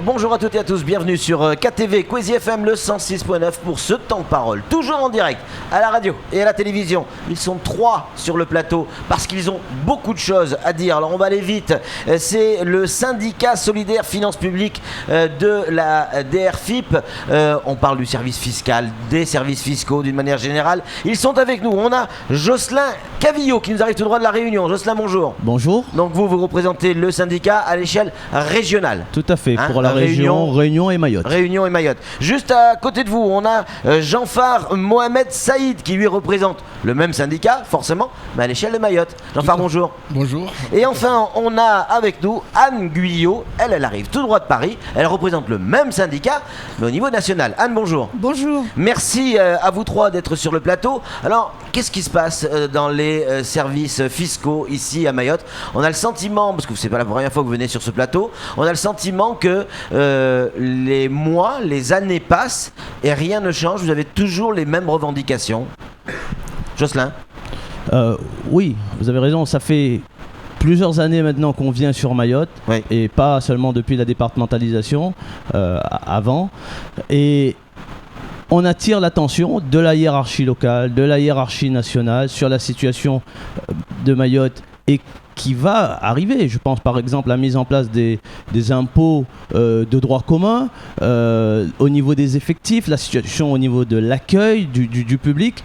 Bonjour à toutes et à tous, bienvenue sur KTV Kwezi FM le 106.9 pour ce temps de parole. Toujours en direct à la radio et à la télévision. Ils sont 3 sur le plateau parce qu'ils ont beaucoup de choses à dire. Alors on va aller vite. C'est le syndicat solidaire finances publiques de la DRFIP. On parle du service fiscal, des services fiscaux d'une manière générale. Ils sont avec nous. On a Jocelyn Cavillot qui nous arrive tout droit de la Réunion. Jocelyn, bonjour. Bonjour. Donc vous représentez le syndicat à l'échelle régionale. Tout à fait, pour la Réunion et Mayotte. Réunion et Mayotte. Juste à côté de vous, on a Jean-Phare Mohamed Saïd qui lui représente le même syndicat, forcément, mais à l'échelle de Mayotte. Jean-Phare, bonjour. Bonjour. Et enfin, on a avec nous Anne Guyot. Elle arrive tout droit de Paris. Elle représente le même syndicat, mais au niveau national. Anne, bonjour. Bonjour. Merci à vous 3 d'être sur le plateau. Alors, qu'est-ce qui se passe dans les services fiscaux ici à Mayotte? On a le sentiment, parce que c'est pas la première fois que vous venez sur ce plateau, on a le sentiment que les mois, les années passent et rien ne change. Vous avez toujours les mêmes revendications. Jocelyn? Oui, vous avez raison. Ça fait plusieurs années maintenant qu'on vient sur Mayotte, oui. Et pas seulement depuis la départementalisation, avant. Et on attire l'attention de la hiérarchie locale, de la hiérarchie nationale sur la situation de Mayotte et qui va arriver. Je pense par exemple à la mise en place des impôts de droit commun, au niveau des effectifs, la situation au niveau de l'accueil du public.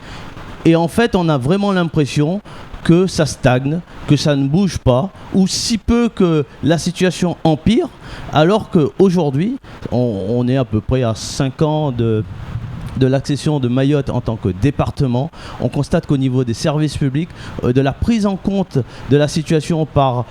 Et en fait, on a vraiment l'impression que ça stagne, que ça ne bouge pas, ou si peu que la situation empire, alors qu'aujourd'hui, on est à peu près à 5 ans de l'accession de Mayotte en tant que département. On constate qu'au niveau des services publics, de la prise en compte de la situation par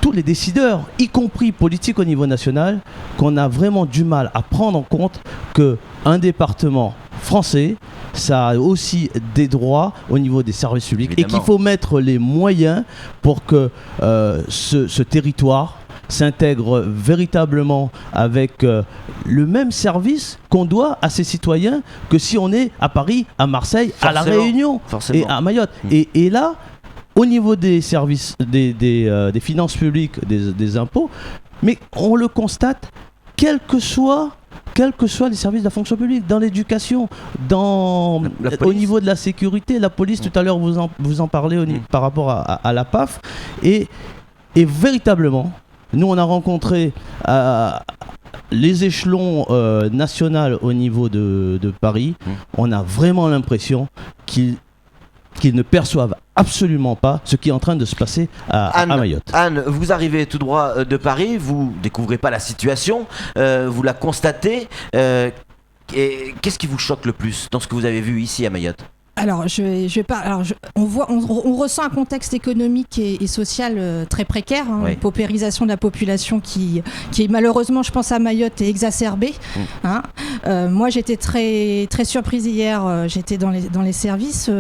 tous les décideurs, y compris politiques au niveau national, qu'on a vraiment du mal à prendre en compte qu'un département français, ça a aussi des droits au niveau des services publics. Évidemment. Et qu'il faut mettre les moyens pour que ce territoire s'intègre véritablement avec le même service qu'on doit à ses citoyens que si on est à Paris, à Marseille, forcément, à La Réunion et à Mayotte. Et là, au niveau des services, des finances publiques, des impôts, mais on le constate, quels que soient les services de la fonction publique, dans l'éducation, au niveau de la sécurité, la police, tout à l'heure vous en parlez par rapport à la PAF, et véritablement, nous on a rencontré les échelons nationaux au niveau de Paris, on a vraiment l'impression qu'ils ne perçoivent absolument pas ce qui est en train de se passer à Mayotte. Anne, vous arrivez tout droit de Paris, vous découvrez pas la situation, vous la constatez. Et qu'est-ce qui vous choque le plus dans ce que vous avez vu ici à Mayotte ? Alors, on ressent un contexte économique et social très précaire, oui. Une paupérisation de la population qui est malheureusement, je pense à Mayotte, est exacerbée. Moi, j'étais très, très surprise hier, j'étais dans les services,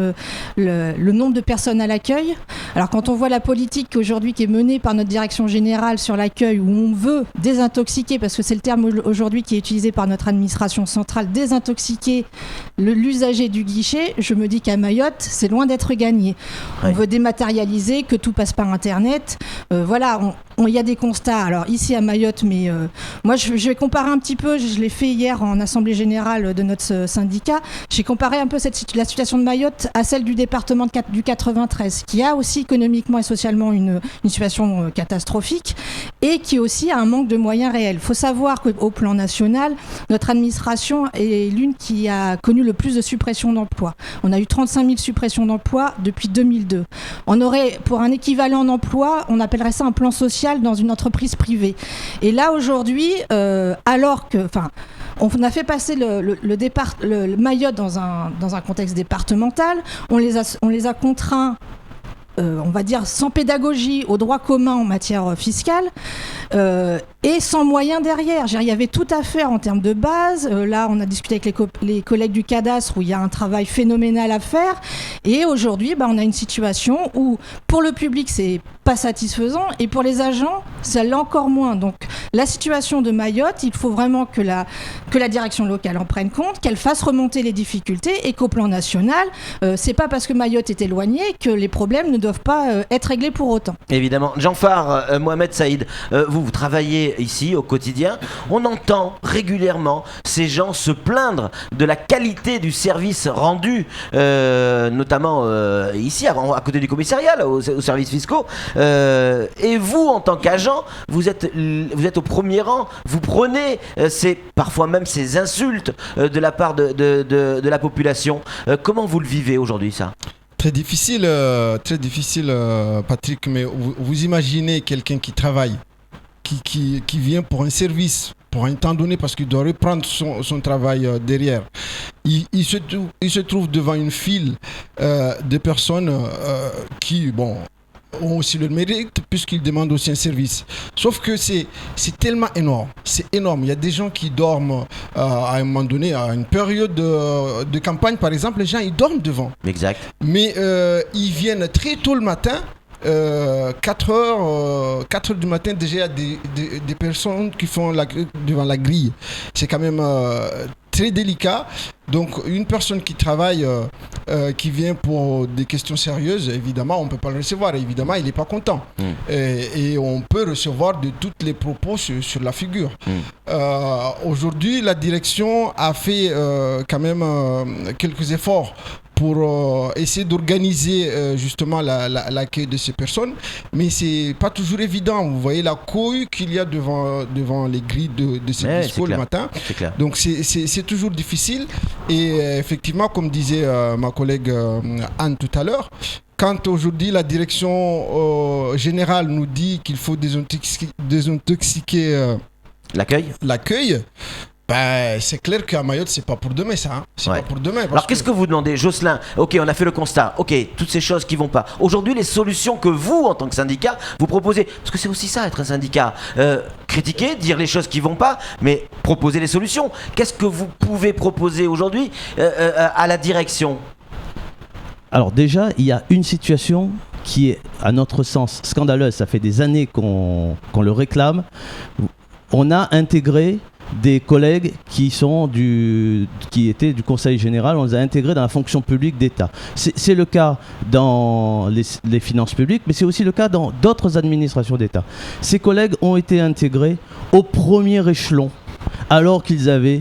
le nombre de personnes à l'accueil. Alors, quand on voit la politique aujourd'hui qui est menée par notre direction générale sur l'accueil, où on veut désintoxiquer, parce que c'est le terme aujourd'hui qui est utilisé par notre administration centrale, désintoxiquer l'usager du guichet, je me dis qu'à Mayotte, c'est loin d'être gagné. On veut dématérialiser, que tout passe par Internet. Voilà, il y a des constats. Alors ici à Mayotte, mais moi je vais comparer un petit peu, je l'ai fait hier en assemblée générale de notre syndicat. J'ai comparé un peu la situation de Mayotte à celle du département du 93, qui a aussi économiquement et socialement une situation catastrophique et qui aussi a un manque de moyens réels. Il faut savoir qu'au plan national, notre administration est l'une qui a connu le plus de suppressions d'emplois. On a eu 35 000 suppressions d'emplois depuis 2002. On aurait, pour un équivalent d'emploi, on appellerait ça un plan social dans une entreprise privée. Et là, aujourd'hui, alors que... On a fait passer le Mayotte dans un contexte départemental, on les a contraints, on va dire, sans pédagogie au droit commun en matière fiscale, et sans moyens derrière. Il y avait tout à faire en termes de base. Là, on a discuté avec les collègues du cadastre où il y a un travail phénoménal à faire. Et aujourd'hui, on a une situation où, pour le public, c'est pas satisfaisant, et pour les agents, ça l'est encore moins. Donc la situation de Mayotte, il faut vraiment que la direction locale en prenne compte, qu'elle fasse remonter les difficultés, et qu'au plan national, c'est pas parce que Mayotte est éloignée que les problèmes ne doivent pas être réglés pour autant. Évidemment. Jean-Phare, Mohamed Saïd, vous travaillez ici au quotidien. On entend régulièrement ces gens se plaindre de la qualité du service rendu, notamment ici, à côté du commissariat, là, aux services fiscaux. Et vous, en tant qu'agent, vous êtes au premier rang. Vous prenez parfois même ces insultes de la part de la population. Comment vous le vivez aujourd'hui, ça ? Très difficile, Patrick, mais vous imaginez quelqu'un qui travaille, qui vient pour un service, pour un temps donné, parce qu'il doit reprendre son travail derrière. Il se trouve devant une file de personnes qui, ont aussi le mérite, puisqu'ils demandent aussi un service. Sauf que c'est tellement énorme. C'est énorme. Il y a des gens qui dorment à un moment donné, à une période de campagne, par exemple, les gens, ils dorment devant. Exact. Mais ils viennent très tôt le matin. 4 heures du matin, déjà, il y a des personnes qui font devant la grille. C'est quand même très délicat. Donc, une personne qui travaille, qui vient pour des questions sérieuses, évidemment, on ne peut pas le recevoir. Évidemment, il n'est pas content. Et on peut recevoir de tous les propos sur la figure. Aujourd'hui, la direction a fait quand même quelques efforts pour essayer d'organiser justement l'accueil de ces personnes. Mais ce n'est pas toujours évident. Vous voyez la cohue qu'il y a devant les grilles de ces discours le matin. Donc c'est toujours difficile. Et effectivement, comme disait ma collègue Anne tout à l'heure, quand aujourd'hui la direction générale nous dit qu'il faut désintoxiquer l'accueil, c'est clair qu'à Mayotte, c'est pas pour demain, ça. C'est pas pour demain. Alors, qu'est-ce que vous demandez, Jocelyn ? Ok, on a fait le constat. Ok, toutes ces choses qui vont pas. Aujourd'hui, les solutions que vous, en tant que syndicat, vous proposez, parce que c'est aussi ça, être un syndicat. Critiquer, dire les choses qui vont pas, mais proposer les solutions. Qu'est-ce que vous pouvez proposer aujourd'hui à la direction ? Alors déjà, il y a une situation qui est, à notre sens, scandaleuse. Ça fait des années qu'on le réclame. On a intégré des collègues qui étaient du Conseil général, on les a intégrés dans la fonction publique d'État. C'est le cas dans les finances publiques, mais c'est aussi le cas dans d'autres administrations d'État. Ces collègues ont été intégrés au premier échelon, alors qu'ils avaient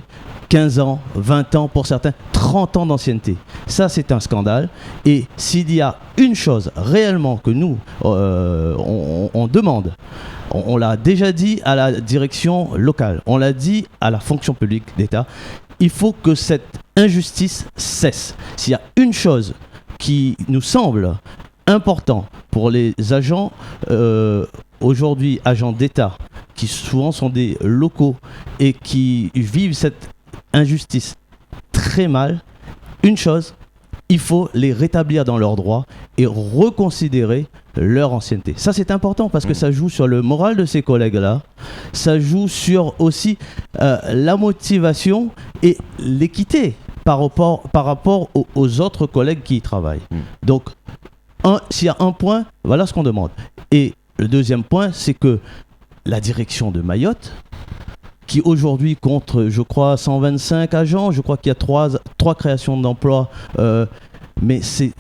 15 ans, 20 ans, pour certains, 30 ans d'ancienneté. Ça, c'est un scandale. Et s'il y a une chose réellement que nous, on demande, on l'a déjà dit à la direction locale, on l'a dit à la fonction publique d'État, il faut que cette injustice cesse. S'il y a une chose qui nous semble important pour les agents, aujourd'hui agents d'État, qui souvent sont des locaux et qui vivent cette injustice très mal, une chose, il faut les rétablir dans leurs droits et reconsidérer leur ancienneté. Ça, c'est important parce que ça joue sur le moral de ces collègues-là, ça joue sur aussi la motivation et l'équité par rapport aux autres collègues qui y travaillent. Donc, s'il y a un point, voilà ce qu'on demande. Et le deuxième point, c'est que la direction de Mayotte, qui aujourd'hui compte, je crois, 125 agents, je crois qu'il y a 3 créations d'emplois, mais c'est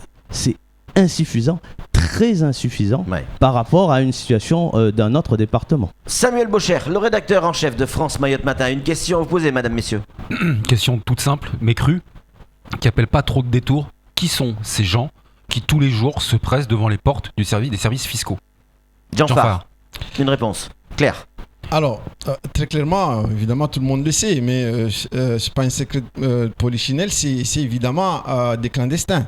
insuffisant, très insuffisant par rapport à une situation d'un autre département. Samuel Bocher, le rédacteur en chef de France Mayotte Matin, une question à vous poser, madame, messieurs. Question toute simple, mais crue, qui appelle pas trop de détours. Qui sont ces gens qui tous les jours se pressent devant les portes des services fiscaux ? Jean-Phare, une réponse claire. Alors, très clairement, évidemment, tout le monde le sait, mais c'est pas un secret polichinelle, c'est évidemment des clandestins.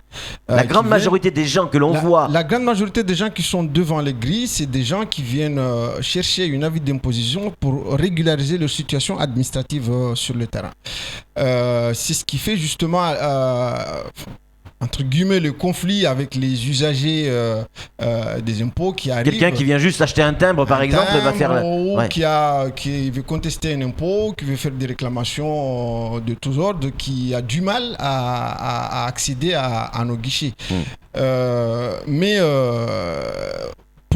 La grande majorité des gens que l'on voit... La grande majorité des gens qui sont devant les grilles, c'est des gens qui viennent chercher une avis d'imposition pour régulariser leur situation administrative sur le terrain. C'est ce qui fait justement... entre guillemets, le conflit avec les usagers des impôts qui arrivent. Quelqu'un qui vient juste acheter un timbre, par exemple, va faire... qui veut contester un impôt, qui veut faire des réclamations de tous ordres, qui a du mal à accéder à nos guichets. Mais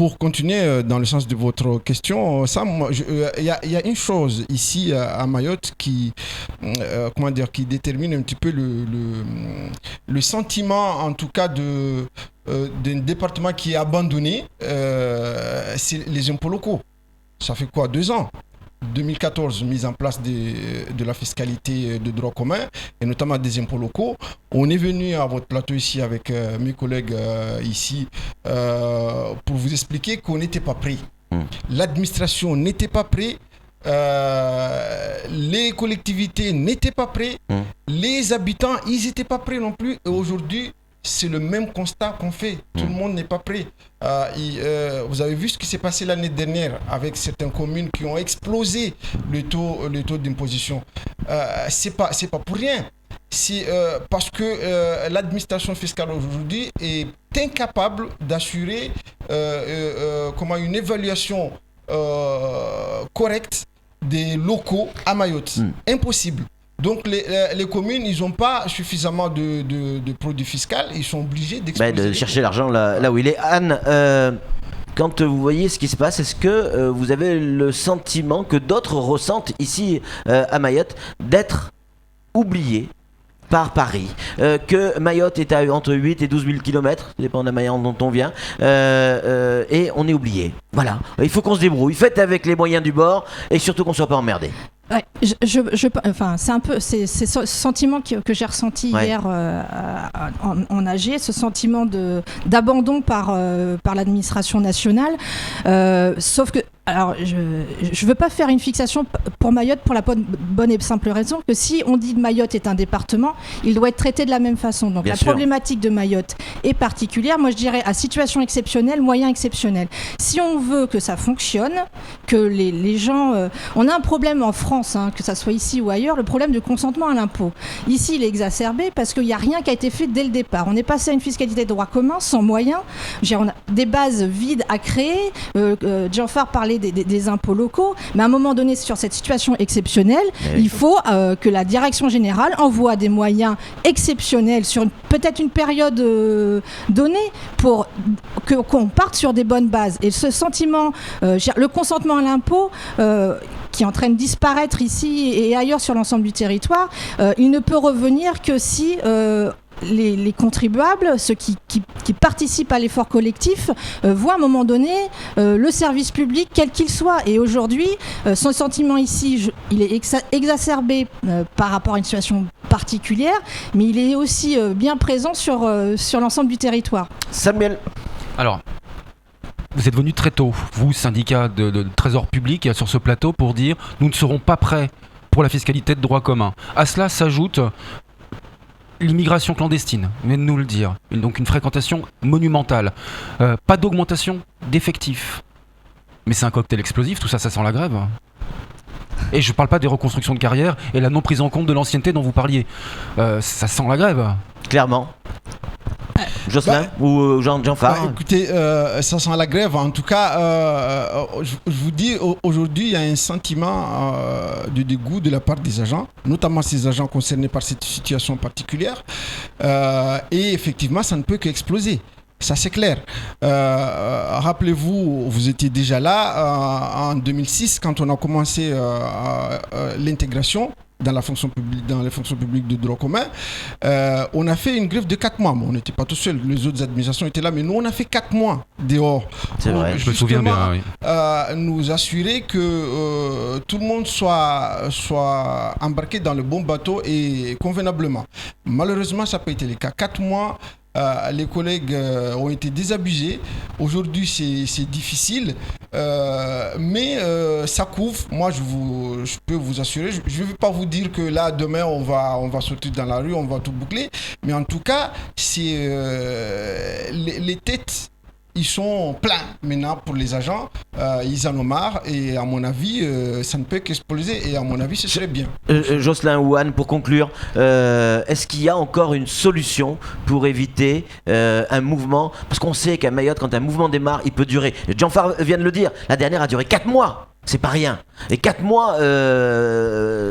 pour continuer dans le sens de votre question, il y a une chose ici à Mayotte qui détermine un petit peu le sentiment, en tout cas, d'un département qui est abandonné, c'est les impôts locaux. Ça fait quoi, 2 ans? 2014, mise en place de la fiscalité de droit commun et notamment des impôts locaux. On est venu à votre plateau ici avec mes collègues ici pour vous expliquer qu'on n'était pas prêt. L'administration n'était pas prête. Les collectivités n'étaient pas prêts. Les habitants, ils n'étaient pas prêts non plus. Et aujourd'hui, c'est le même constat qu'on fait. Tout le monde n'est pas prêt. Vous avez vu ce qui s'est passé l'année dernière avec certaines communes qui ont explosé le taux d'imposition. C'est pas pour rien. C'est parce que l'administration fiscale aujourd'hui est incapable d'assurer une évaluation correcte des locaux à Mayotte. Impossible. Donc les communes, ils n'ont pas suffisamment de produits fiscaux, ils sont obligés d'exploser. De chercher l'argent là où il est. Anne, quand vous voyez ce qui se passe, est-ce que vous avez le sentiment que d'autres ressentent ici à Mayotte d'être oubliés par Paris, que Mayotte est à entre 8 et 12 000 km, ça dépend de la manière dont on vient, et on est oublié. Voilà, il faut qu'on se débrouille, faites avec les moyens du bord, et surtout qu'on ne soit pas emmerdé. Ouais, c'est un peu ce sentiment que j'ai ressenti hier en AG, ce sentiment d'abandon par l'administration nationale. Sauf que, alors, je veux pas faire une fixation pour Mayotte pour la bonne et simple raison que si on dit que Mayotte est un département, il doit être traité de la même façon. Donc problématique de Mayotte est particulière. Moi, je dirais à situation exceptionnelle, moyen exceptionnel. Si on veut que ça fonctionne, que les gens, on a un problème en France. Que ça soit ici ou ailleurs, le problème de consentement à l'impôt. Ici, il est exacerbé parce qu'il n'y a rien qui a été fait dès le départ. On est passé à une fiscalité de droit commun sans moyens. On a des bases vides à créer. Jean-Phare parlait des impôts locaux. Mais à un moment donné, sur cette situation exceptionnelle, il faut que la direction générale envoie des moyens exceptionnels sur peut-être une période donnée pour qu'on parte sur des bonnes bases. Et ce sentiment, le consentement à l'impôt, qui est en train de disparaître ici et ailleurs sur l'ensemble du territoire, il ne peut revenir que si les contribuables, ceux qui participent à l'effort collectif, voient à un moment donné le service public quel qu'il soit. Et aujourd'hui, son sentiment ici, il est exacerbé par rapport à une situation particulière, mais il est aussi bien présent sur l'ensemble du territoire. Samuel. Alors, vous êtes venu très tôt, vous, syndicat de trésor public, sur ce plateau pour dire nous ne serons pas prêts pour la fiscalité de droit commun. À cela s'ajoute l'immigration clandestine, vous venez de nous le dire, donc une fréquentation monumentale, pas d'augmentation d'effectifs. Mais c'est un cocktail explosif, tout ça, ça sent la grève. Et je ne parle pas des reconstructions de carrière et la non prise en compte de l'ancienneté dont vous parliez. Ça sent la grève. Clairement. Jocelyn ou Jean-Phare. Écoutez, ça sent la grève. En tout cas, je vous dis, aujourd'hui, il y a un sentiment de dégoût de la part des agents, notamment ces agents concernés par cette situation particulière. Et effectivement, ça ne peut qu'exploser. Ça, c'est clair. Rappelez-vous, vous étiez déjà là en 2006 quand on a commencé l'intégration dans les fonctions publiques de droit commun. On a fait une grève de 4 mois. On n'était pas tout seul, les autres administrations étaient là, mais nous, on a fait 4 mois dehors. C'est vrai, je me souviens bien. Oui. Nous assurer que tout le monde soit embarqué dans le bon bateau et convenablement. Malheureusement, ça n'a pas été le cas. 4 mois. Les collègues ont été désabusés. Aujourd'hui, c'est difficile, mais ça couvre. Moi, je peux vous assurer. Je ne vais pas vous dire que là, demain, on va sortir dans la rue, on va tout boucler. Mais en tout cas, c'est les têtes. Ils sont pleins maintenant pour les agents, ils en ont marre et à mon avis, ça ne peut qu'exploser et à mon avis, ce serait bien. Jocelyn ou Anne, pour conclure, est-ce qu'il y a encore une solution pour éviter un mouvement? Parce qu'on sait qu'à Mayotte, quand un mouvement démarre, il peut durer. Jean-Phare vient de le dire, la dernière a duré 4 mois. C'est pas rien. Et 4 mois,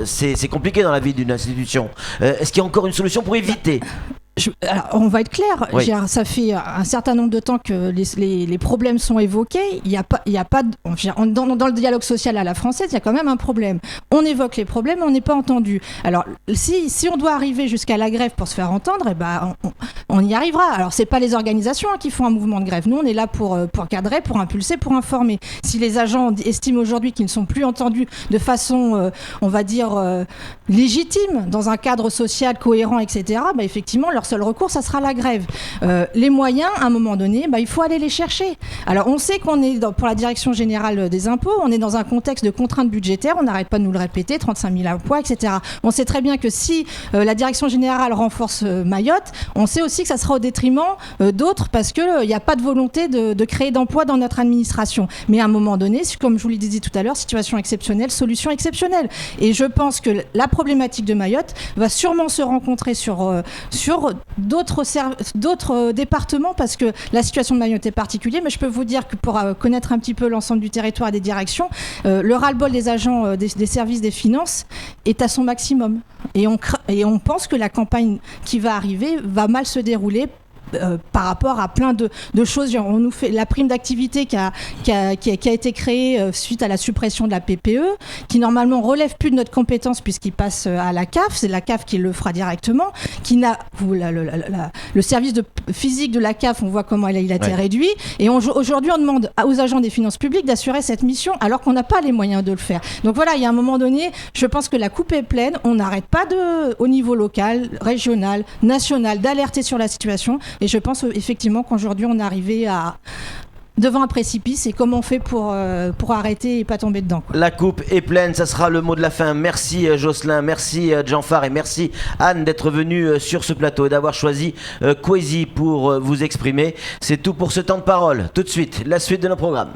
c'est compliqué dans la vie d'une institution. Est-ce qu'il y a encore une solution pour éviter Alors, on va être clair, Oui. ça fait un certain nombre de temps que les problèmes sont évoqués. Il y a pas dans le dialogue social à la française, il y a quand même un problème. On évoque les problèmes, on n'est pas entendu. Alors, si on doit arriver jusqu'à la grève pour se faire entendre, eh ben, on y arrivera. Alors, c'est pas les organisations qui font un mouvement de grève. Nous, on est là pour cadrer, pour impulser, pour informer. Si les agents estiment aujourd'hui qu'ils ne sont plus entendus de façon, on va dire, légitime, dans un cadre social cohérent, etc., bah, effectivement, leur seul recours, ça sera la grève. Les moyens, à un moment donné, il faut aller les chercher. Alors, on sait qu'on est, pour la Direction Générale des Impôts, on est dans un contexte de contraintes budgétaires, on n'arrête pas de nous le répéter, 35 000 emplois, etc. On sait très bien que si la Direction Générale renforce Mayotte, on sait aussi que ça sera au détriment d'autres, parce qu'il n'y a pas de volonté de créer d'emplois dans notre administration. Mais à un moment donné, comme je vous le disais tout à l'heure, situation exceptionnelle, solution exceptionnelle. Et je pense que la problématique de Mayotte va sûrement se rencontrer sur d'autres départements, parce que la situation de Mayotte est particulière, mais je peux vous dire que pour connaître un petit peu l'ensemble du territoire et des directions, le ras-le-bol des agents des services des finances est à son maximum. Et on pense que la campagne qui va arriver va mal se dérouler par rapport à plein de choses. On nous fait la prime d'activité qui a été créée suite à la suppression de la PPE, qui normalement relève plus de notre compétence puisqu'il passe à la CAF. C'est la CAF qui le fera directement. Le service physique de la CAF, on voit comment il a été réduit. Et aujourd'hui, on demande aux agents des finances publiques d'assurer cette mission alors qu'on n'a pas les moyens de le faire. Donc voilà, il y a un moment donné, je pense que la coupe est pleine. On n'arrête pas au niveau local, régional, national, d'alerter sur la situation. Et je pense effectivement qu'aujourd'hui, on est arrivé devant un précipice, et comment on fait pour arrêter et pas tomber dedans, quoi. La coupe est pleine, ça sera le mot de la fin. Merci Jocelyn, merci Djanfar et merci Anne d'être venus sur ce plateau et d'avoir choisi Kwesi pour vous exprimer. C'est tout pour ce temps de parole. Tout de suite, la suite de nos programmes.